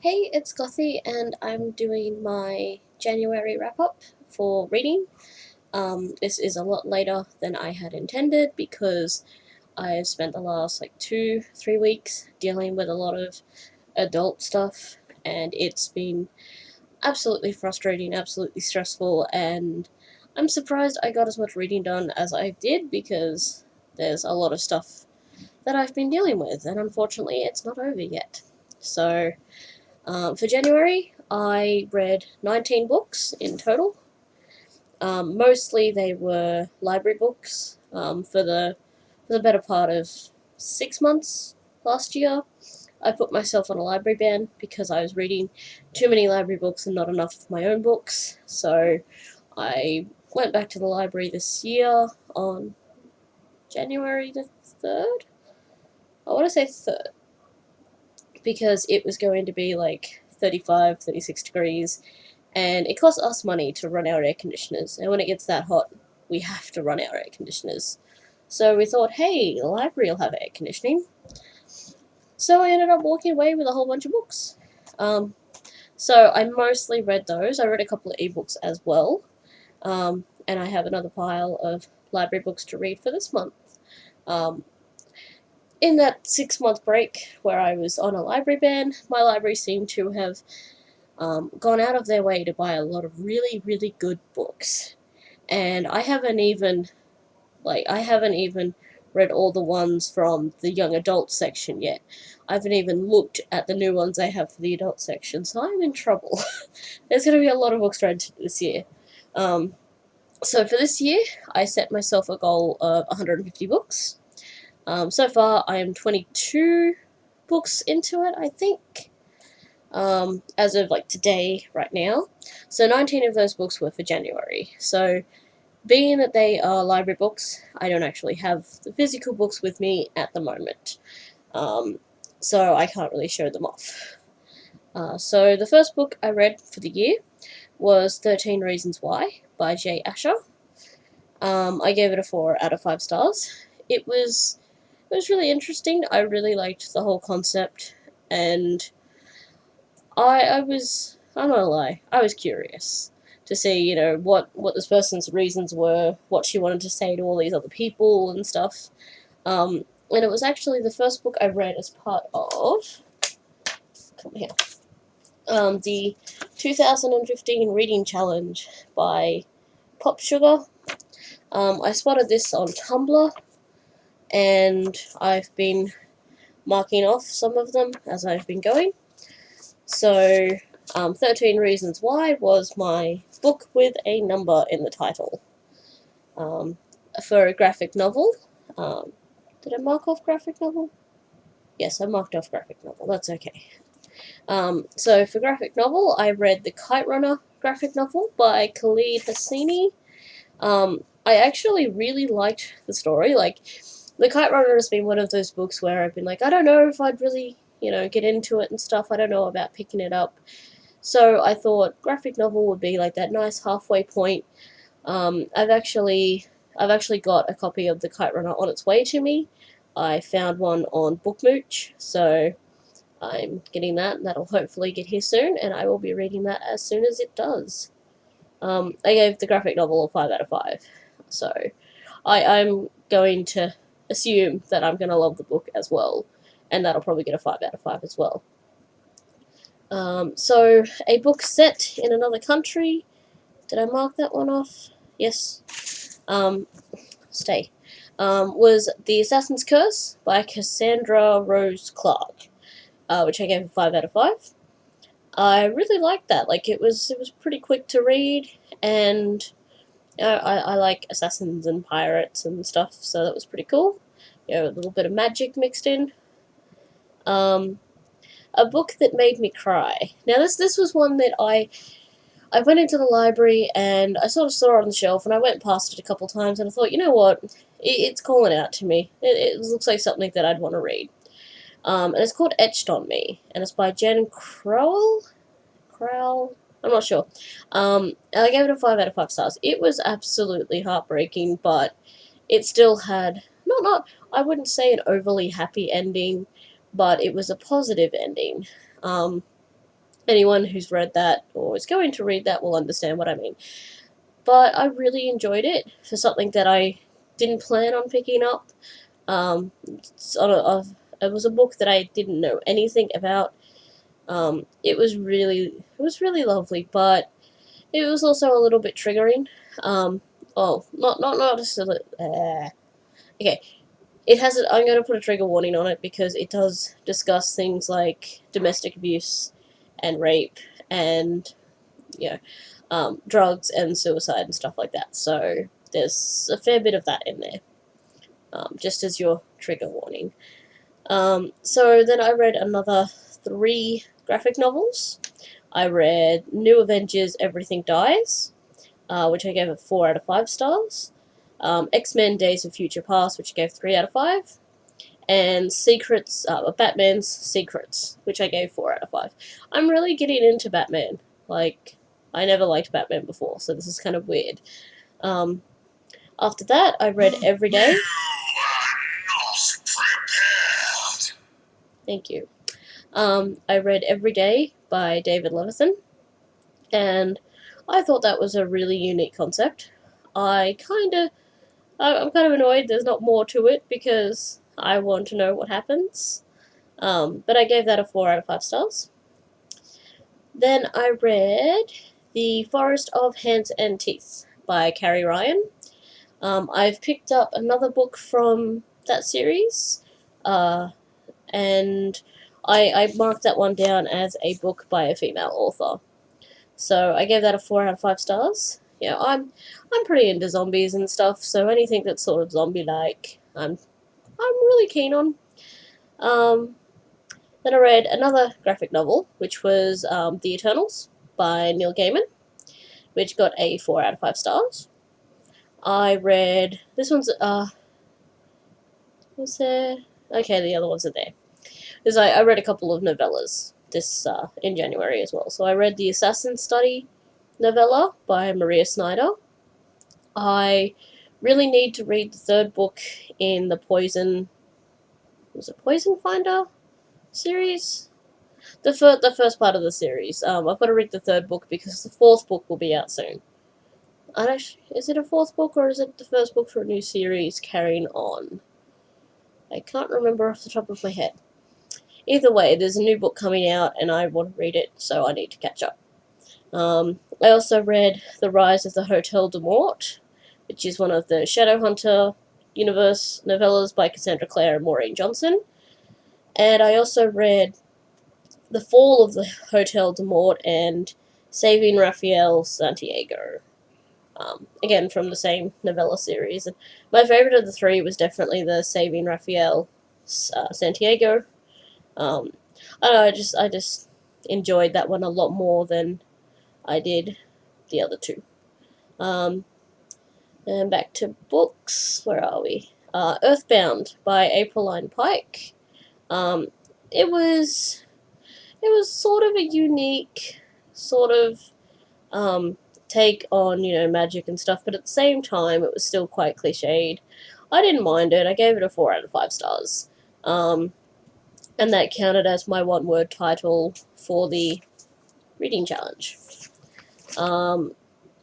Hey, it's Gothy, and I'm doing my January wrap up for reading. This is a lot later than I had intended because I've spent the last like 3 weeks dealing with a lot of adult stuff, and it's been absolutely frustrating, absolutely stressful, and I'm surprised I got as much reading done as I did because there's a lot of stuff that I've been dealing with, and unfortunately, it's not over yet. So, for January, I read 19 books in total. Mostly they were library books. For the better part of 6 months last year, I put myself on a library ban because I was reading too many library books and not enough of my own books. So I went back to the library this year on January the 3rd. I want to say 3rd because it was going to be like 35, 36 degrees, and it costs us money to run our air conditioners, and when it gets that hot, we have to run our air conditioners. So we thought, hey, the library will have air conditioning. So I ended up walking away with a whole bunch of books. Um, so I mostly read those. I read a couple of ebooks as well, and I have another pile of library books to read for this month. Um, in that 6 month break where I was on a library ban, my library seemed to have gone out of their way to buy a lot of really, really good books. And I haven't even read all the ones from the young adult section yet. I haven't even looked at the new ones they have for the adult section, so I'm in trouble. There's going to be a lot of books read this year. Um, so for this year, I set myself a goal of 150 books. So far, I am 22 books into it, I think, as of like today, right now. So 19 of those books were for January. So being that they are library books, I don't actually have the physical books with me at the moment. Um, so I can't really show them off. So the first book I read for the year was 13 Reasons Why by Jay Asher. I gave it a 4 out of 5 stars. It was really interesting. I really liked the whole concept, and I'm not gonna lie, I was curious to see, what this person's reasons were, what she wanted to say to all these other people and stuff. And it was actually the first book I read as part of, come here, the 2015 Reading Challenge by Pop Sugar. I spotted this on Tumblr, and I've been marking off some of them as I've been going. So, 13 Reasons Why was my book with a number in the title. For a graphic novel, did I mark off graphic novel? Yes, I marked off graphic novel, that's okay. So for graphic novel, I read the Kite Runner graphic novel by Khaled Hosseini. I actually really liked the story. Like, the Kite Runner has been one of those books where I've been like, I don't know if I'd really, get into it and stuff. I don't know about picking it up. So I thought graphic novel would be like that nice halfway point. I've actually got a copy of the Kite Runner on its way to me. I found one on Bookmooch, so I'm getting that, and that'll hopefully get here soon, and I will be reading that as soon as it does. I gave the graphic novel a 5 out of 5, so I'm going to assume that I'm going to love the book as well, and that'll probably get a 5 out of 5 as well. So, a book set in another country. Did I mark that one off? Yes. Stay. Was The Assassin's Curse by Cassandra Rose Clark, which I gave a 5 out of 5. I really liked that. Like, it was pretty quick to read, and I like assassins and pirates and stuff, so that was pretty cool. A little bit of magic mixed in. A book that made me cry. Now, this was one that I went into the library and I sort of saw it on the shelf, and I went past it a couple times, and I thought, you know what, it's calling out to me. It looks like something that I'd want to read. And it's called Etched on Me, and it's by Jen Crowell. I'm not sure. I gave it a 5 out of 5 stars. It was absolutely heartbreaking, but it still had not I wouldn't say an overly happy ending, but it was a positive ending. Anyone who's read that or is going to read that will understand what I mean. But I really enjoyed it for something that I didn't plan on picking up. It was a book that I didn't know anything about. It was really lovely, but it was also a little bit triggering. Not just a okay. It has. I'm going to put a trigger warning on it because it does discuss things like domestic abuse and rape and drugs and suicide and stuff like that. So there's a fair bit of that in there, just as your trigger warning. So then I read another 3 graphic novels. I read New Avengers Everything Dies, which I gave a 4 out of 5 stars. X-Men Days of Future Past, which I gave 3 out of 5. And Batman's Secrets, which I gave 4 out of 5. I'm really getting into Batman. Like, I never liked Batman before, so this is kind of weird. After that, I read Every Day. Thank you. I read Every Day by David Levithan, and I thought that was a really unique concept. I'm kind of annoyed there's not more to it because I want to know what happens. But I gave that a 4 out of 5 stars. Then I read The Forest of Hands and Teeth by Carrie Ryan. I've picked up another book from that series, and I marked that one down as a book by a female author. So I gave that a 4 out of 5 stars. Yeah, I'm pretty into zombies and stuff, so anything that's sort of zombie-like, I'm really keen on. Then I read another graphic novel, which was The Eternals by Neil Gaiman, which got a 4 out of 5 stars. I read this one's was there? Okay, the other ones are there. Because I read a couple of novellas this in January as well. So I read the Assassin Study novella by Maria Snyder. I really need to read the 3rd book in the Poison Finder series? The first part of the series. I've got to read the 3rd book because the 4th book will be out soon. Is it a 4th book or is it the first book for a new series carrying on? I can't remember off the top of my head. Either way, there's a new book coming out and I want to read it, so I need to catch up. I also read The Rise of the Hotel de Mort, which is one of the Shadowhunter universe novellas by Cassandra Clare and Maureen Johnson. And I also read The Fall of the Hotel de Mort and Saving Rafael Santiago. Again, from the same novella series. And my favourite of the 3 was definitely the Saving Rafael Santiago. I don't know, I just enjoyed that one a lot more than I did the other 2. And back to books. Where are we? Earthbound by Apriline Pike. It was sort of a unique sort of take on, magic and stuff, but at the same time it was still quite cliched. I didn't mind it. I gave it a 4 out of 5 stars. And that counted as my one-word title for the reading challenge.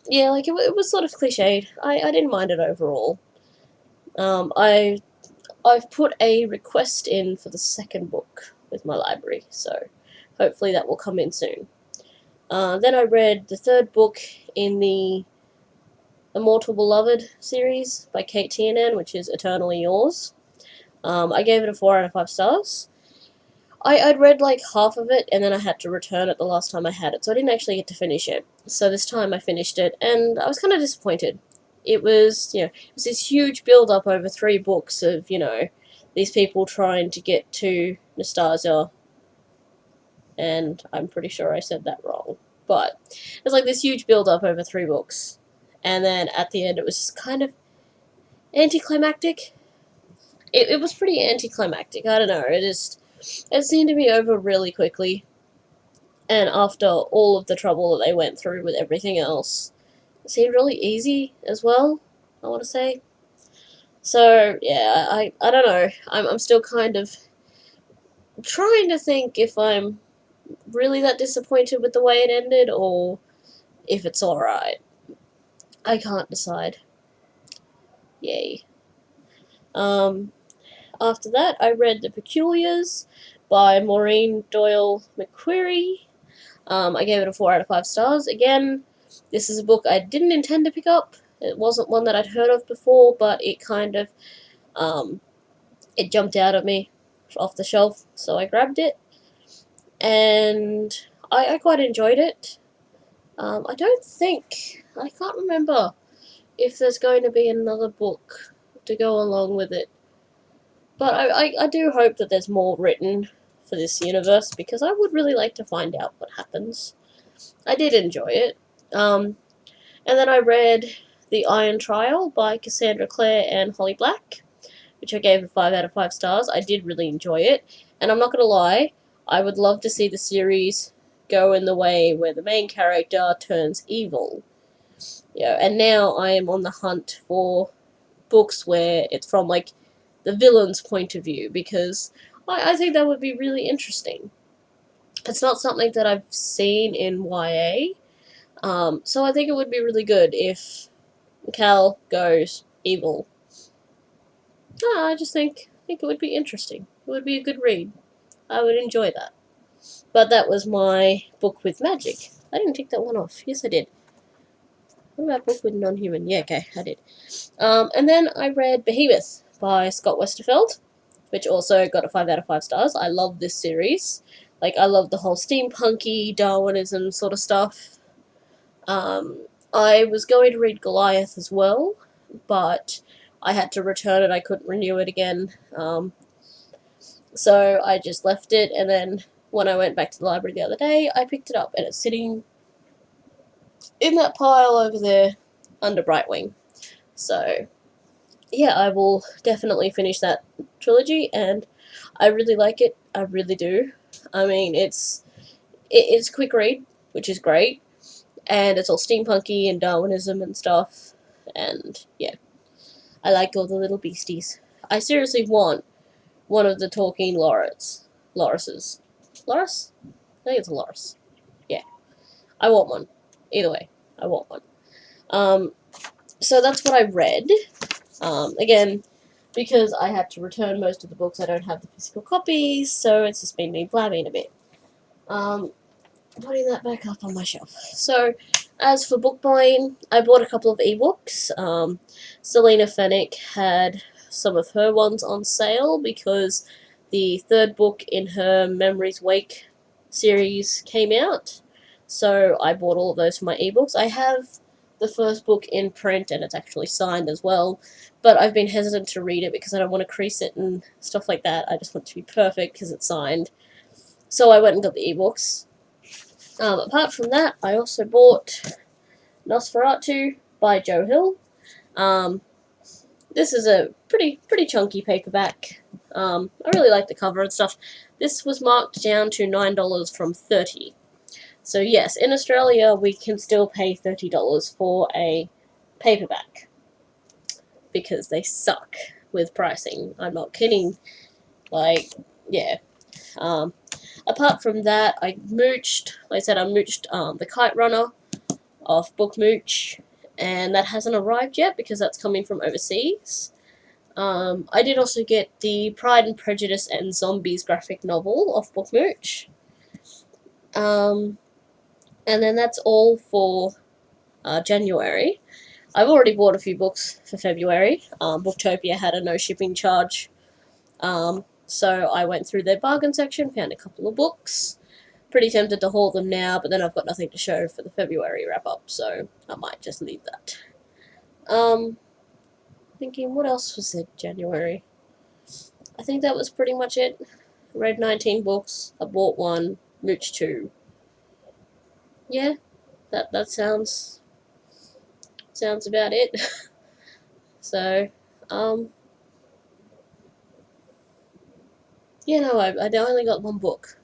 Yeah, like it was sort of cliched. I didn't mind it overall. I've put a request in for the 2nd book with my library, so hopefully that will come in soon. Then I read the 3rd book in the Immortal Beloved series by Kate Tiernan, which is Eternally Yours. I gave it a 4 out of 5 stars. I'd read like half of it and then I had to return it the last time I had it, so I didn't actually get to finish it. So this time I finished it and I was kind of disappointed. It was, it was this huge build-up over 3 books of, these people trying to get to Nastasia. And I'm pretty sure I said that wrong. But it was like this huge build-up over 3 books. And then at the end it was just kind of anticlimactic. It was pretty anticlimactic. I don't know. It seemed to be over really quickly. And after all of the trouble that they went through with everything else, it seemed really easy as well, I want to say. So, yeah, I don't know. I'm still kind of trying to think if I'm really that disappointed with the way it ended, or if it's alright. I can't decide. Yay. After that, I read The Peculiars by Maureen Doyle McQuarrie. I gave it a 4 out of 5 stars. Again, this is a book I didn't intend to pick up. It wasn't one that I'd heard of before, but it kind of, it jumped out at me off the shelf, so I grabbed it. And I quite enjoyed it. I can't remember if there's going to be another book to go along with it. But I do hope that there's more written for this universe, because I would really like to find out what happens. I did enjoy it. And then I read The Iron Trial by Cassandra Clare and Holly Black, which I gave a 5 out of 5 stars. I did really enjoy it. And I'm not going to lie, I would love to see the series go in the way where the main character turns evil. And now I am on the hunt for books where it's from, like, the villain's point of view, because I think that would be really interesting. It's not something that I've seen in YA, so I think it would be really good if Cal goes evil. I just think it would be interesting. It would be a good read. I would enjoy that. But that was my book with magic. I didn't take that one off. Yes, I did. What about book with non-human? Yeah, okay, I did. And then I read Behemoth by Scott Westerfeld, which also got a 5 out of 5 stars. I love this series. Like, I love the whole steampunky Darwinism sort of stuff. I was going to read Goliath as well, but I had to return it. I couldn't renew it again. So I just left it, and then when I went back to the library the other day, I picked it up, and it's sitting in that pile over there under Brightwing. So, yeah, I will definitely finish that trilogy, and I really like it. I really do. I mean, it's a quick read, which is great, and it's all steampunky and Darwinism and stuff, and yeah, I like all the little beasties. I seriously want one of the talking Lorises. Loris? I think it's a Loris. Yeah. I want one. Either way, I want one. So that's what I read. Again, because I had to return most of the books, I don't have the physical copies, so it's just been me blabbing a bit. Putting that back up on my shelf. So, as for book buying, I bought a couple of ebooks. Selena Fennick had some of her ones on sale because the third book in her Memories Wake series came out. So I bought all of those for my ebooks. I have the first book in print, and it's actually signed as well, but I've been hesitant to read it because I don't want to crease it and stuff like that. I just want it to be perfect because it's signed. So I went and got the ebooks. Apart from that, I also bought Nosferatu by Joe Hill. This is a pretty chunky paperback. I really like the cover and stuff. This was marked down to $9 from $30. So yes, in Australia we can still pay $30 for a paperback because they suck with pricing. I'm not kidding. Like, yeah. Apart from that, I mooched the Kite Runner off Book Mooch, and that hasn't arrived yet because that's coming from overseas. I did also get the Pride and Prejudice and Zombies graphic novel off Book Mooch. And then that's all for January. I've already bought a few books for February. Booktopia had a no shipping charge. So I went through their bargain section, found a couple of books. Pretty tempted to haul them now, but then I've got nothing to show for the February wrap-up, so I might just leave that. Thinking, what else was in January? I think that was pretty much it. Read 19 books, I bought one, mooched 2. Yeah, that sounds about it. So, yeah, no, I only got one book.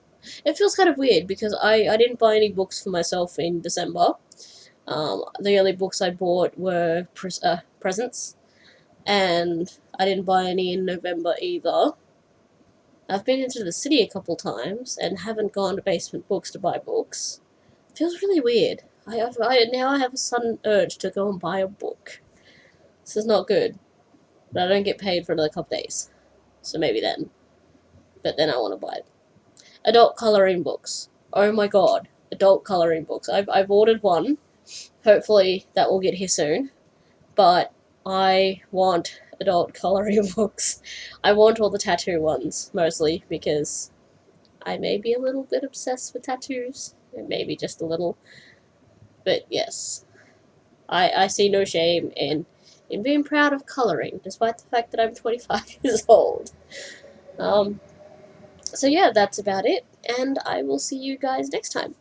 It feels kind of weird because I didn't buy any books for myself in December. The only books I bought were presents, and I didn't buy any in November either. I've been into the city a couple times and haven't gone to Basement Books to buy books. It feels really weird. Now I have a sudden urge to go and buy a book. This is not good. But I don't get paid for another couple days. So maybe then. But then I want to buy it. Adult coloring books. Oh my god. Adult coloring books. I've ordered one. Hopefully that will get here soon. But I want adult coloring books. I want all the tattoo ones, mostly, because I may be a little bit obsessed with tattoos. Maybe just a little. But yes. I see no shame in being proud of coloring, despite the fact that I'm 25 years old. So yeah, that's about it, and I will see you guys next time.